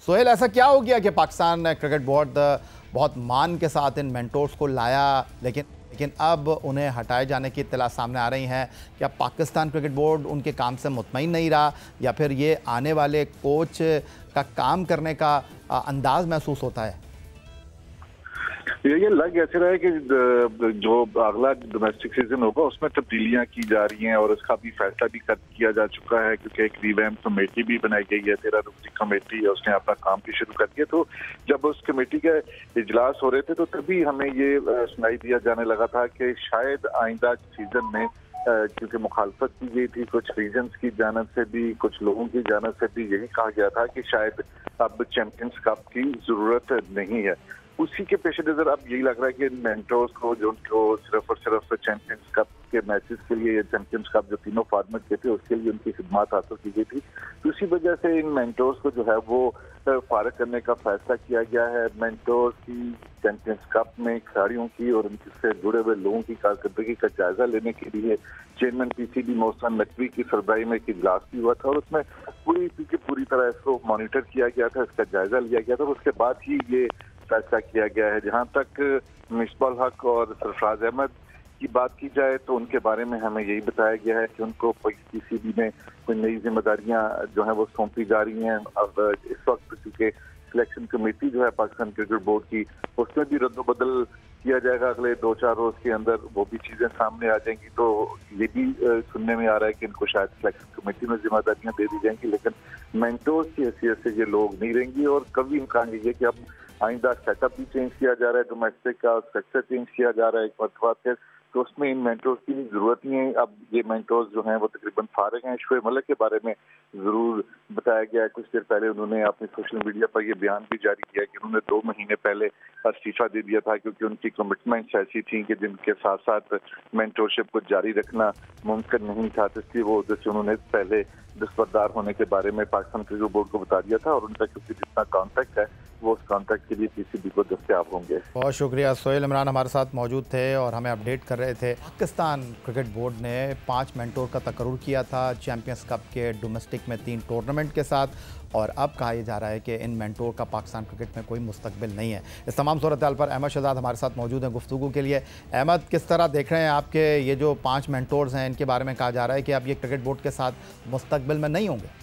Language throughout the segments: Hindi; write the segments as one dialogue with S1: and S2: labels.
S1: सोहेल, ऐसा क्या हो गया कि पाकिस्तान क्रिकेट बोर्ड बहुत मान के साथ इन मेंटोर्स को लाया, लेकिन अब उन्हें हटाए जाने की इत्तला सामने आ रही हैं। क्या पाकिस्तान क्रिकेट बोर्ड उनके काम से मुतमईन नहीं रहा, या फिर ये आने वाले कोच का काम करने का अंदाज महसूस होता है?
S2: ये लग ऐसे रहा है कि जो अगला डोमेस्टिक सीजन होगा उसमें तब्दीलियां की जा रही हैं और उसका भी फैसला भी किया जा चुका है, क्योंकि एक रिवैम्प कमेटी भी बनाई गई है। 13 रुकनी कमेटी है, उसने अपना काम भी शुरू कर दिया। तो जब उस कमेटी के इजलास हो रहे थे तो तभी हमें ये सुनाई दिया जाने लगा था कि शायद आइंदा सीजन में क्योंकि मुखालफत की गई थी कुछ रीजन्स की जानब से भी, कुछ लोगों की जानब से भी यही कहा गया था कि शायद अब चैंपियंस कप की जरूरत नहीं है। उसी के पेश नजर अब यही लग रहा है कि इन मेंटोर्स को जो उनको सिर्फ और सिर्फ चैंपियंस कप के मैचेस के लिए, या चैंपियंस कप जो तीनों फॉर्मेट के थे उसके लिए उनकी खिदमत हासिल की गई थी, तो इसी वजह से इन मेंटोर्स को जो है वो फारिग करने का फैसला किया गया है। मेंटोर्स की चैंपियंस कप में खिलाड़ियों की और उनसे जुड़े हुए लोगों की कारकर्दगी का जायजा लेने के लिए चेयरमैन पीसीबी मोहसिन नकवी की सरबराही में एक इजलास भी हुआ था और उसमें पूरी तरह इसको मॉनिटर किया गया था, इसका जायजा लिया गया था और उसके बाद ही ये फैसला किया गया है। जहां तक मिसबाह हक और सरफराज अहमद की बात की जाए तो उनके बारे में हमें यही बताया गया है कि उनको पीसीबी में कोई नई जिम्मेदारियां जो है वो सौंपी जा रही हैं। अब इस वक्त चूंकि सिलेक्शन कमेटी जो है पाकिस्तान क्रिकेट बोर्ड की, उसमें भी रद्द-ओ-बदल किया जाएगा अगले 2-4 रोज के अंदर, वो भी चीजें सामने आ जाएंगी। तो ये भी सुनने में आ रहा है कि इनको शायद सिलेक्शन कमेटी में जिम्मेदारियां दे दी जाएंगी, लेकिन मेंटोर्स की हैसियत से ये लोग नहीं रहेंगी। और कभी इम्कान ये कि अब आइंदा सेटअप भी चेंज किया जा रहा है, डोमेस्टिक का स्ट्रक्चर चेंज किया जा रहा है एक मरतबा फिर, तो उसमें इन मेंटोर्स की जरूरत नहीं है। अब ये मेंटोर्स जो हैं वो तकरीबन फारिग हैं। शोएब मलिक के बारे में जरूर बताया गया है, कुछ देर पहले उन्होंने अपने सोशल मीडिया पर ये बयान भी जारी किया कि उन्होंने 2 महीने पहले इस्तीफा दे दिया था, क्योंकि उनकी कमिटमेंट्स ऐसी थी कि जिनके साथ साथ मेंटोरशिप को जारी रखना मुमकिन नहीं था। तो इसलिए वो उधर से उन्होंने पहले दस्तबरदार होने के बारे में पाकिस्तान क्रिकेट बोर्ड को बता दिया था और उनका क्योंकि जितना कॉन्ट्रैक्ट है वो उस कॉन्ट्रैक्ट के लिए पीसीबी को दस्तयाब होंगे।
S1: बहुत शुक्रिया। सोहेल इमरान हमारे साथ मौजूद थे और हमें अपडेट कर रहे थे। पाकिस्तान क्रिकेट बोर्ड ने 5 मेंटोर का तकर्रुर किया था चैंपियंस कप के डोमेस्टिक में 3 टूर्नामेंट के साथ, और अब कहा जा रहा है कि इन मेंटोर का पाकिस्तान क्रिकेट में कोई मुस्तकबिल नहीं है। इस तमाम सूरत हाल पर अहमद शहजाद हमारे साथ मौजूद हैं गुफ्तगू के लिए। अहमद, किस तरह देख रहे हैं आपके ये जो 5 मेंटोर्स हैं, इनके बारे में कहा जा रहा है कि अब ये क्रिकेट बोर्ड के साथ मुस्तकबिल में नहीं होंगे?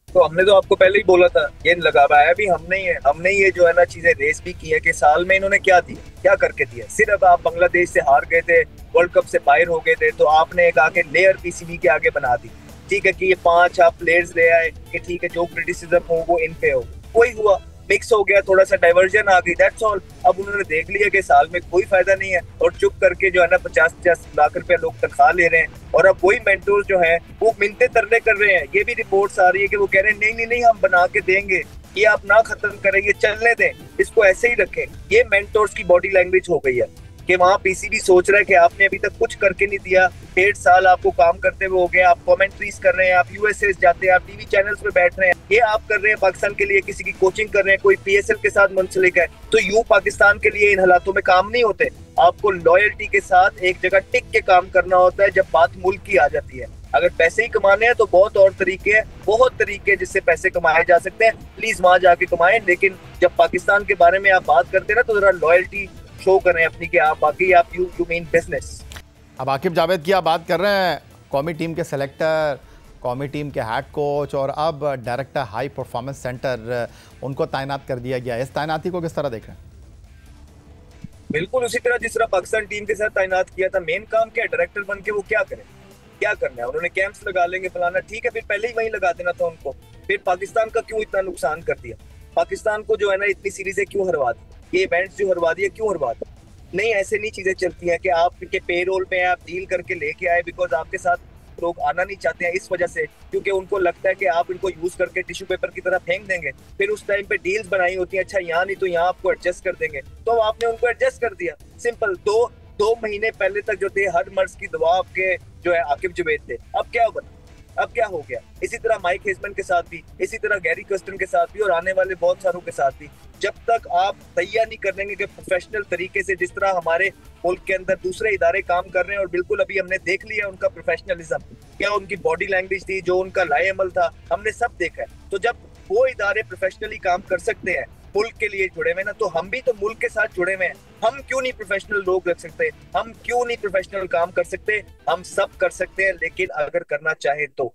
S3: तो हमने तो आपको पहले ही बोला था, ये लगाया भी हमने ही है। हमने ये जो है ना चीजें रेस भी की है कि साल में इन्होंने क्या दिया, क्या करके दिया। सिर्फ आप बांग्लादेश से हार गए थे, वर्ल्ड कप से बाहर हो गए थे, तो आपने एक आके लेयर पीसीबी के आगे बना दी। ठीक है कि ये 5 आप प्लेयर्स ले आए कि ठीक है जो क्रिटिसिज्म हो वो इन पे हो, कोई हुआ मिक्स हो गया, थोड़ा सा डाइवर्जन आ गई, दैट्स ऑल। अब उन्होंने देख लिया कि साल में कोई फायदा नहीं है और चुप करके जो है ना 50-50 लाख रुपया लोग तनख्वाह ले रहे हैं, और अब वही मेंटोर जो है वो मिन्नतें तरले कर रहे हैं। ये भी रिपोर्ट्स आ रही है कि वो कह रहे हैं नहीं नहीं नहीं हम बना के देंगे, ये आप ना खत्म करें, ये चलने दें, इसको ऐसे ही रखें। ये मेंटोर्स की बॉडी लैंग्वेज हो गई है कि वहाँ पीसीबी सोच रहा है कि आपने अभी तक कुछ करके नहीं दिया, 1.5 साल आपको काम करते हुए हो गए, आप कमेंट्रीज कर रहे हैं, आप यूएसए जाते हैं, आप टीवी चैनल्स पे बैठ रहे हैं, ये आप कर रहे हैं पाकिस्तान के लिए, किसी की कोचिंग कर रहे हैं, कोई पीएसएल के साथ मुंसलिक है, तो यूं पाकिस्तान के लिए इन हालातों में काम नहीं होते। आपको लॉयल्टी के साथ एक जगह टिक के काम करना होता है जब बात मुल्क की आ जाती है। अगर पैसे ही कमाने हैं तो बहुत और तरीके हैं, बहुत तरीके जिससे पैसे कमाए जा सकते हैं, प्लीज वहां जाके कमाएं। लेकिन जब पाकिस्तान के बारे में आप बात करते हैं ना तो जरा लॉयल्टी शो करें अपनी कि आप बाकी आप यू मीन बिजनेस।
S1: अब आकिब जावेद की आप बात कर रहे हैं, कौमी टीम के सेलेक्टर, कौमी टीम के हेड कोच और अब डायरेक्टर हाई परफॉर्मेंस सेंटर, उनको तैनात कर दिया गया है। इस तैनाती को किस तरह देख रहे हैं?
S3: बिल्कुल उसी तरह जिस तरह पाकिस्तान टीम के साथ तैनात किया था। मेन काम क्या, डायरेक्टर बन के वो क्या करें, क्या करना है। उन्होंने कैंप्स लगा लेंगे फलाना, ठीक है, फिर पहले ही वहीं लगा देना था उनको। फिर पाकिस्तान का क्यों इतना नुकसान कर दिया, पाकिस्तान को जो है ना इतनी सीरीजें क्यों हरवा दी, ये इवेंट्स जो हरवा दिए क्यों हरवा दी। नहीं, ऐसे नहीं चीजें चलती हैं कि आप के पेरोल पे आप डील करके लेके आए, बिकॉज आपके साथ लोग आना नहीं चाहते हैं इस वजह से, क्योंकि उनको लगता है कि आप इनको यूज करके टिश्यू पेपर की तरह फेंक देंगे। फिर उस टाइम पे डील्स बनाई होती है, अच्छा यहाँ नहीं तो यहाँ आपको एडजस्ट कर देंगे, तो आपने उनको एडजस्ट कर दिया। सिंपल। दो महीने पहले तक जो थे हर मर्ज की दवा आपके जो है आकिब जवेद थे, अब क्या बना, अब क्या हो गया। इसी तरह माइक हेजमैन के साथ भी, इसी तरह गैरी कर्स्टन के साथ भी, और आने वाले बहुत सारों के साथ भी। जब तक आप तैयार नहीं कर लेंगे कि प्रोफेशनल तरीके से, जिस तरह हमारे मुल्क के अंदर दूसरे इदारे काम कर रहे हैं, और बिल्कुल अभी हमने देख लिया उनका प्रोफेशनलिज्म, क्या उनकी बॉडी लैंग्वेज थी, जो उनका लाएअमल था, हमने सब देखा है। तो जब वो इदारे प्रोफेशनली काम कर सकते हैं, मुल्क के लिए जुड़े हुए ना, तो हम भी तो मुल्क के साथ जुड़े हुए हैं। हम क्यों नहीं प्रोफेशनल लोग रख सकते? हम क्यों नहीं प्रोफेशनल काम कर सकते? हम सब कर सकते हैं, लेकिन अगर करना चाहे तो।